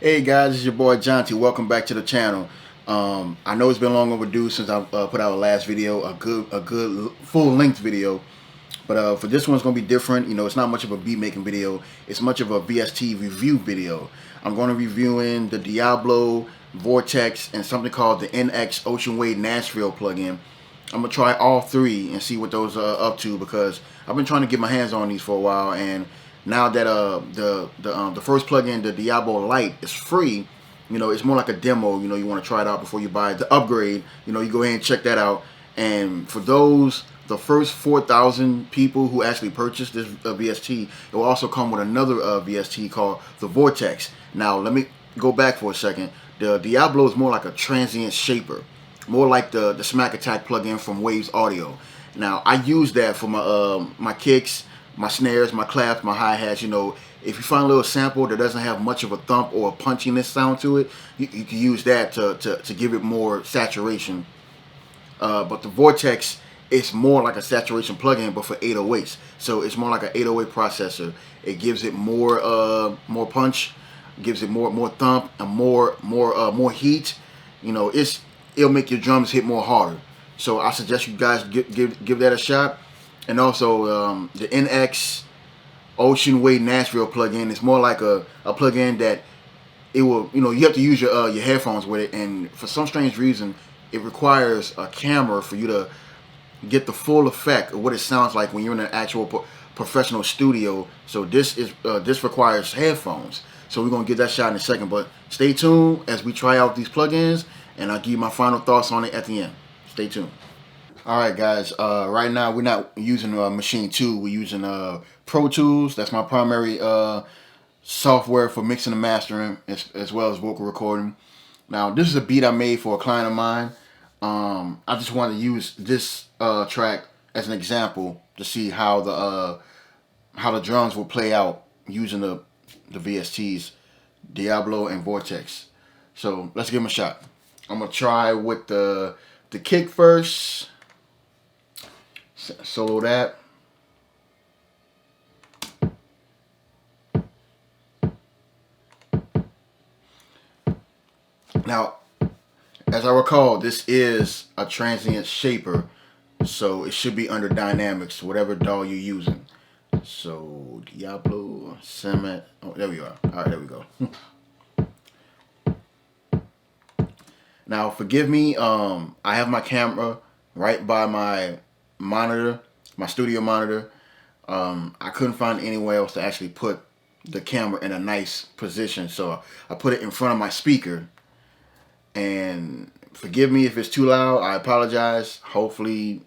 Hey guys, it's your boy Jaunti. Welcome back to the channel. I know it's been long overdue since I put out a last video, a good full length video. But for this one's gonna be different. You know, it's not much of a beat making video. It's much of a VST review video. I'm going to be reviewing the Diablo, Vortex, and something called the NX Ocean Way Nashville plugin. I'm gonna try all three and see what those are up to, because I've been trying to get my hands on these for a while, and now that the first plugin, the Diablo Lite, is free, you know, it's more like a demo. You know, you want to try it out before you buy it. The upgrade, you know, you go ahead and check that out. And for the first 4,000 people who actually purchased this VST, it will also come with another VST called the Vortex. Now, let me go back for a second. The Diablo is more like a transient shaper, more like the Smack Attack plugin from Waves Audio. Now, I use that for my kicks, my snares, my claps, my hi-hats. You know, if you find a little sample that doesn't have much of a thump or a punchiness sound to it, you can use that to give it more saturation. But the Vortex is more like a saturation plugin, but for 808s. So it's more like an 808 processor. It gives it more punch, gives it more thump, and more heat. You know, it'll make your drums hit more harder. So I suggest you guys give that a shot. And also the NX Ocean Way Nashville plugin is more like a plugin that it will, you know, you have to use your headphones with it, and for some strange reason it requires a camera for you to get the full effect of what it sounds like when you're in an actual professional studio. So this requires headphones. So we're gonna get that shot in a second, but stay tuned as we try out these plugins, and I'll give you my final thoughts on it at the end. Stay tuned. All right, guys. Right now we're not using Machine 2. We're using Pro Tools. That's my primary software for mixing and mastering, as well as vocal recording. Now, this is a beat I made for a client of mine. I just want to use this track as an example to see how the drums will play out using the VSTs, Diablo and Vortex. So let's give them a shot. I'm gonna try with the kick first. Solo that. Now, as I recall, this is a transient shaper, so it should be under dynamics, whatever DAW you're using. So Diablo, Cymatics. Oh, there we are. All right, there we go. Now, forgive me. I have my camera right by my monitor, my studio monitor. I couldn't find anywhere else to actually put the camera in a nice position, so I put it in front of my speaker. And forgive me if it's too loud. I apologize. Hopefully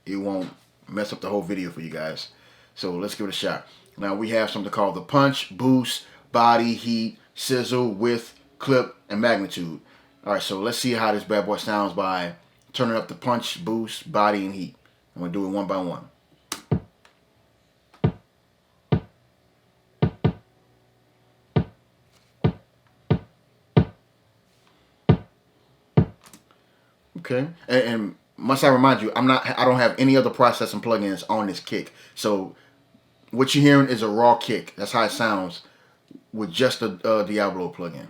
it won't mess up the whole video for you guys. So let's give it a shot. Now we have something called the punch, boost, body, heat, sizzle, width, clip, and magnitude. All right, so let's see how this bad boy sounds by turning up the punch, boost, body, and heat. I'm gonna do it one by one. Okay, and must I remind you, I don't have any other processing plugins on this kick. So what you're hearing is a raw kick. That's how it sounds with just the Diablo plugin.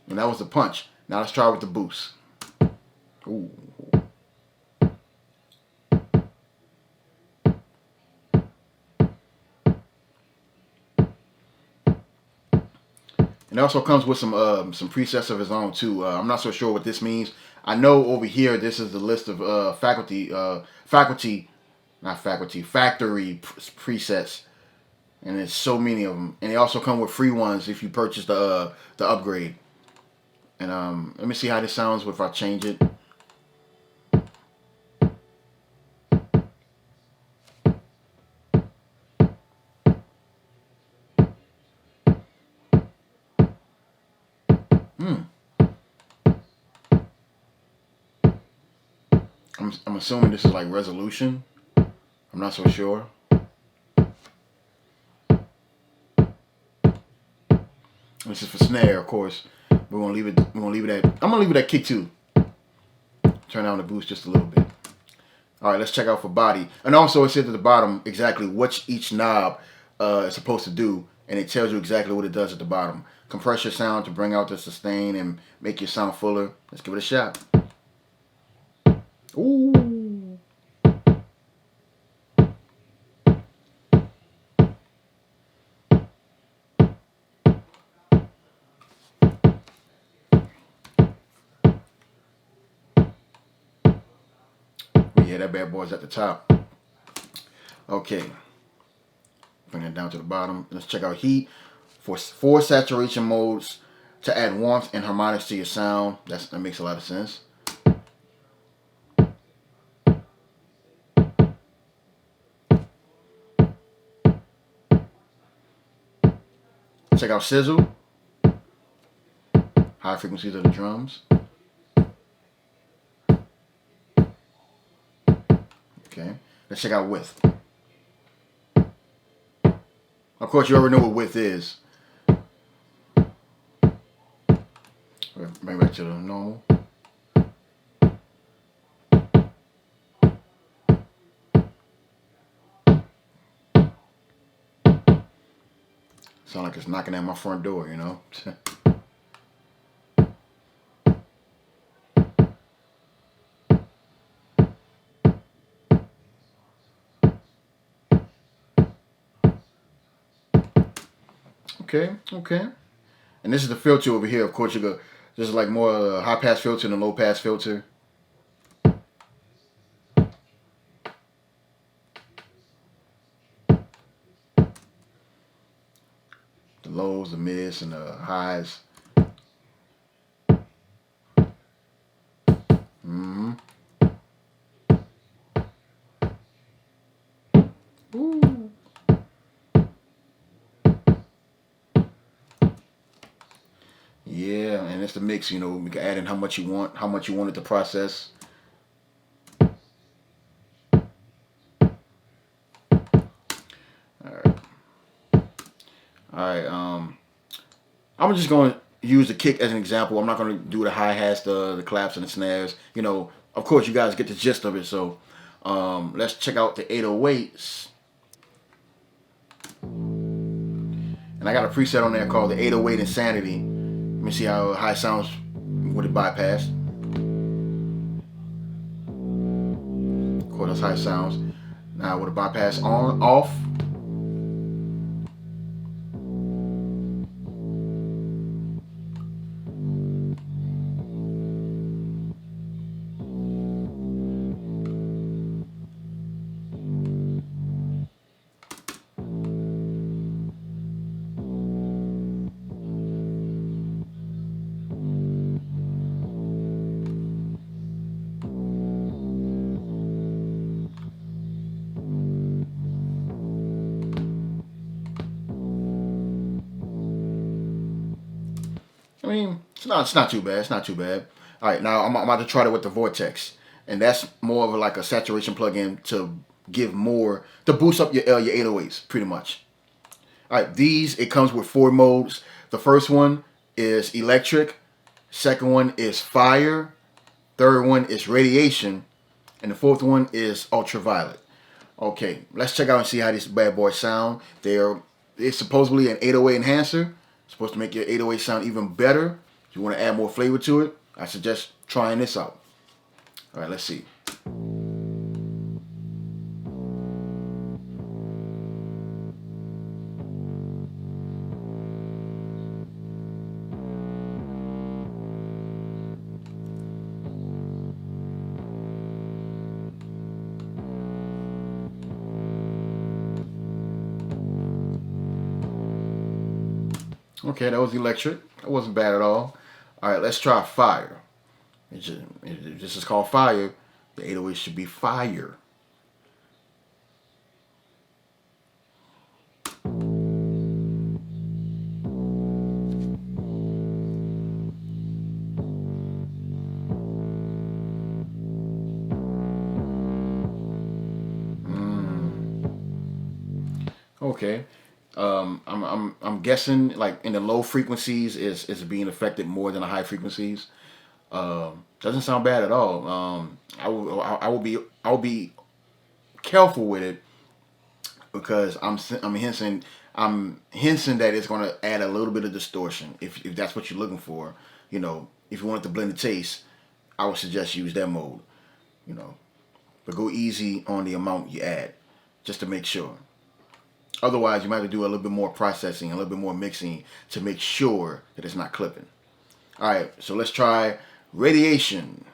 And that was the punch. Now let's try with the boost. Ooh. And it also comes with some presets of its own too. I'm not so sure what this means. I know over here this is the list of factory presets, and there's so many of them. And they also come with free ones if you purchase the upgrade. And let me see how this sounds if I change it. I'm assuming this is like resolution. I'm not so sure. This is for snare, of course. We're gonna leave it. We're gonna leave it at. I'm gonna leave it at kick 2. Turn down the boost just a little bit. All right, let's check out for body. And also, it says at the bottom exactly what each knob is supposed to do. and it tells you exactly what it does at the bottom. Compress your sound to bring out the sustain and make your sound fuller. Let's give it a shot. Ooh. Yeah, that bad boy's at the top. Okay. Bring it down to the bottom. Let's check out heat. For 4 saturation modes to add warmth and harmonics to your sound. That makes a lot of sense. Check out sizzle. High frequencies of the drums. Okay. Let's check out width. Of course, you already know what width is. Bring it back to the normal. Sound like it's knocking at my front door, you know? Okay, okay. And this is the filter over here. Of course, you go. This is like more high pass filter than a low pass filter. The lows, the mids, and the highs. Mm-hmm. Ooh. Yeah, and it's the mix. You know, we can add in how much you want it to process. All right. I'm just going to use the kick as an example. I'm not going to do the hi-hats, the claps, and the snares. You know, of course, you guys get the gist of it. So let's check out the 808s. And I got a preset on there called the 808 Insanity. Let me see how high sounds with it bypassed. Of course, that's high sounds. Now with a bypass on, off. I mean, it's not too bad. It's not too bad. All right, now I'm about to try it with the Vortex, and that's more of like a saturation plugin to give more to boost up your 808s, pretty much. All right, it comes with 4 modes. The first one is electric. Second one is fire. Third one is radiation, and the fourth one is ultraviolet. Okay, let's check out and see how these bad boys sound. It's supposedly an 808 enhancer. It's supposed to make your 808 sound even better. If you want to add more flavor to it, I suggest trying this out. All right, let's see. Okay, that was electric. That wasn't bad at all. All right, let's try fire. This is called fire. The 808 should be fire. Okay. I'm guessing like in the low frequencies is being affected more than the high frequencies. Doesn't sound bad at all. I will be careful with it because I'm hensing I'm hinting that it's going to add a little bit of distortion if that's what you're looking for. If you want it to blend the taste, I would suggest use that mode. You know, but go easy on the amount you add, just to make sure. Otherwise, you might have to do a little bit more processing, a little bit more mixing to make sure that it's not clipping. All right, so let's try Radiation.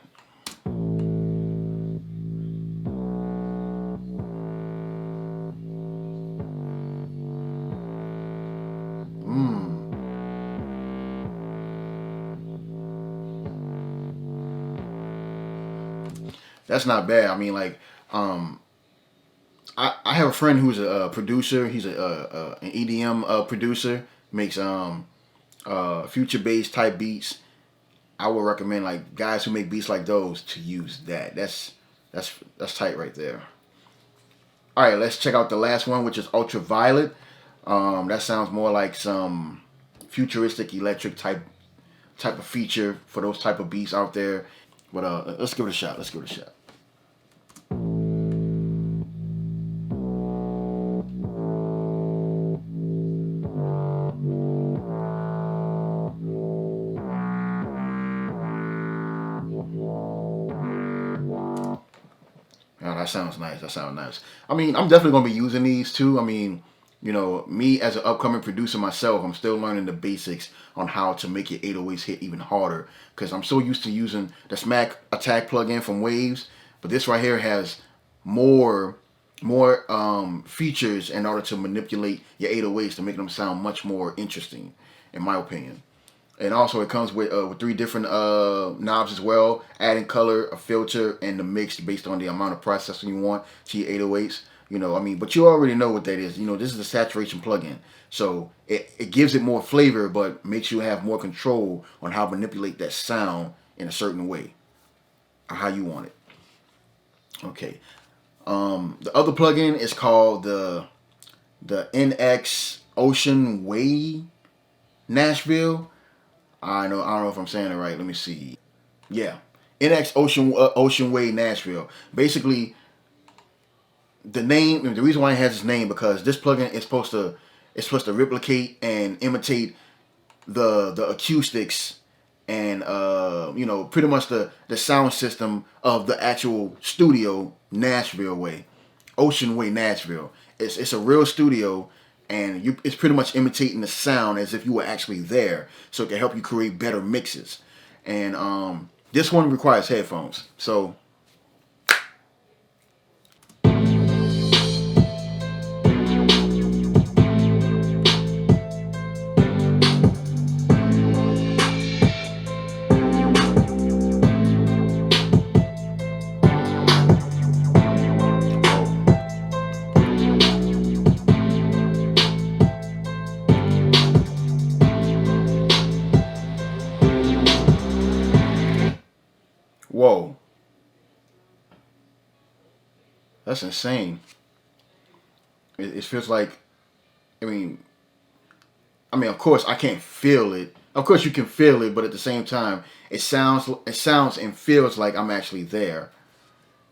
That's not bad. I mean, like, I have a friend who's a producer. He's an EDM producer. Makes future bass type beats. I would recommend like guys who make beats like those to use that. That's tight right there. All right, let's check out the last one, which is Ultraviolet. That sounds more like some futuristic electric type of feature for those type of beats out there. But let's give it a shot. Let's give it a shot. Oh, that sounds nice. That sounds nice. I mean, I'm definitely gonna be using these too. I mean, me as an upcoming producer myself, I'm still learning the basics on how to make your 808s hit even harder. Because I'm so used to using the Smack Attack plugin from Waves, but this right here has more features in order to manipulate your 808s to make them sound much more interesting, in my opinion. And also it comes with 3 different knobs as well, adding color, a filter, and the mix based on the amount of processing you want to your 808s. I mean, but you already know what that is. This is a saturation plugin. So it gives it more flavor, but makes you have more control on how to manipulate that sound in a certain way, or how you want it. Okay. The other plugin is called the NX Ocean Way Nashville. I don't know if I'm saying it right. Let me see. Yeah, NX Ocean Way Nashville. Basically, the reason why it has its name because this plugin is supposed to replicate and imitate the acoustics and pretty much the sound system of the actual studio Nashville Way, Ocean Way Nashville. It's a real studio, and it's pretty much imitating the sound as if you were actually there, so it can help you create better mixes. And this one requires headphones, so. Whoa, that's insane. It feels like, I mean, of course I can't feel it. Of course you can feel it, but at the same time, it sounds and feels like I'm actually there,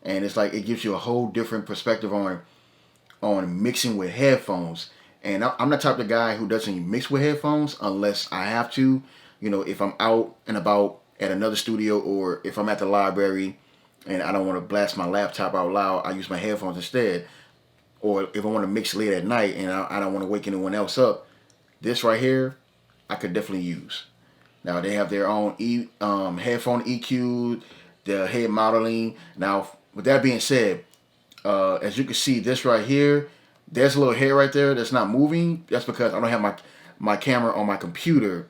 and it's like it gives you a whole different perspective on mixing with headphones. And I'm the type of guy who doesn't mix with headphones unless I have to. If I'm out and about at another studio or if I'm at the library and I don't want to blast my laptop out loud, I use my headphones instead. Or if I want to mix late at night and I don't want to wake anyone else up, this right here, I could definitely use. Now they have their own headphone EQ, the head modeling. Now, with that being said, as you can see, this right here, there's a little hair right there that's not moving. That's because I don't have my camera on my computer,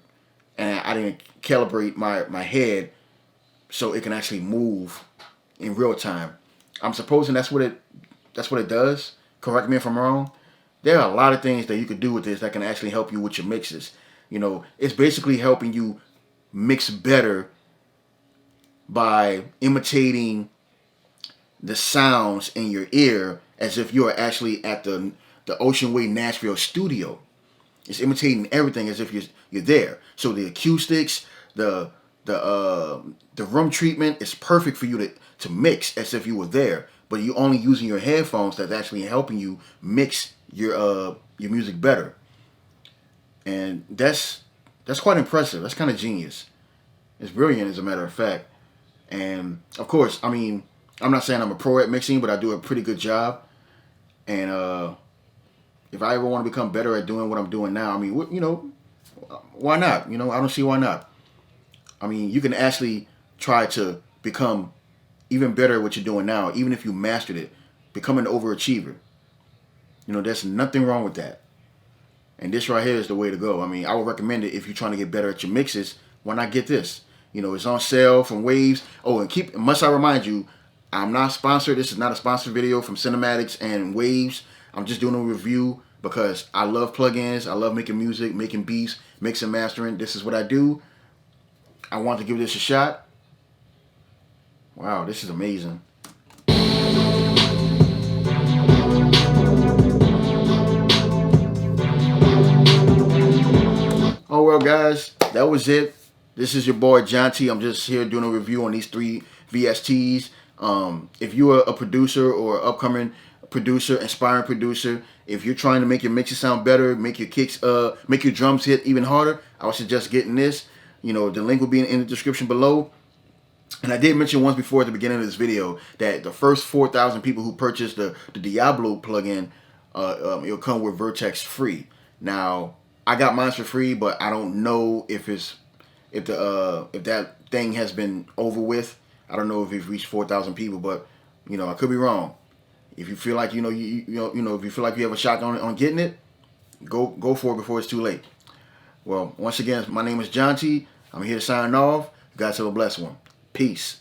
and I didn't calibrate my head so it can actually move in real time. I'm supposing that's what it does. Correct me if I'm wrong. There are a lot of things that you could do with this that can actually help you with your mixes. It's basically helping you mix better by imitating the sounds in your ear as if you are actually at the Ocean Way Nashville studio. It's imitating everything as if you're there. So the acoustics, the room treatment is perfect for you to mix as if you were there. But you're only using your headphones that's actually helping you mix your music better. And that's quite impressive. That's kind of genius. It's brilliant, as a matter of fact. And of course, I mean, I'm not saying I'm a pro at mixing, but I do a pretty good job. And if I ever want to become better at doing what I'm doing now, I mean, you know, why not? You know, I don't see why not. I mean, you can actually try to become even better at what you're doing now, even if you mastered it. Become an overachiever. You know, there's nothing wrong with that. And this right here is the way to go. I mean, I would recommend it if you're trying to get better at your mixes. Why not get this? You know, it's on sale from Waves. Oh, and must I remind you, I'm not sponsored. This is not a sponsored video from Cymatics and Waves. I'm just doing a review because I love plugins. I love making music, making beats, mixing, mastering. This is what I do. I want to give this a shot. Wow, this is amazing. Oh well, guys, that was it. This is your boy Jaunti. I'm just here doing a review on these 3 VSTs. If you are a producer or upcoming producer, aspiring producer, if you're trying to make your mixes sound better, make your kicks, make your drums hit even harder, I would suggest getting this. You know, the link will be in the description below. And I did mention once before at the beginning of this video that the first 4,000 people who purchased the Diablo plugin, it'll come with Vortex free. Now, I got mine for free, but I don't know if that thing has been over with. I don't know if it's reached 4,000 people, but you know, I could be wrong. If you feel like you know if you feel like you have a shot on getting it, go for it before it's too late. Well, once again, my name is Jaunti. I'm here to sign off. You guys have a blessed one. Peace.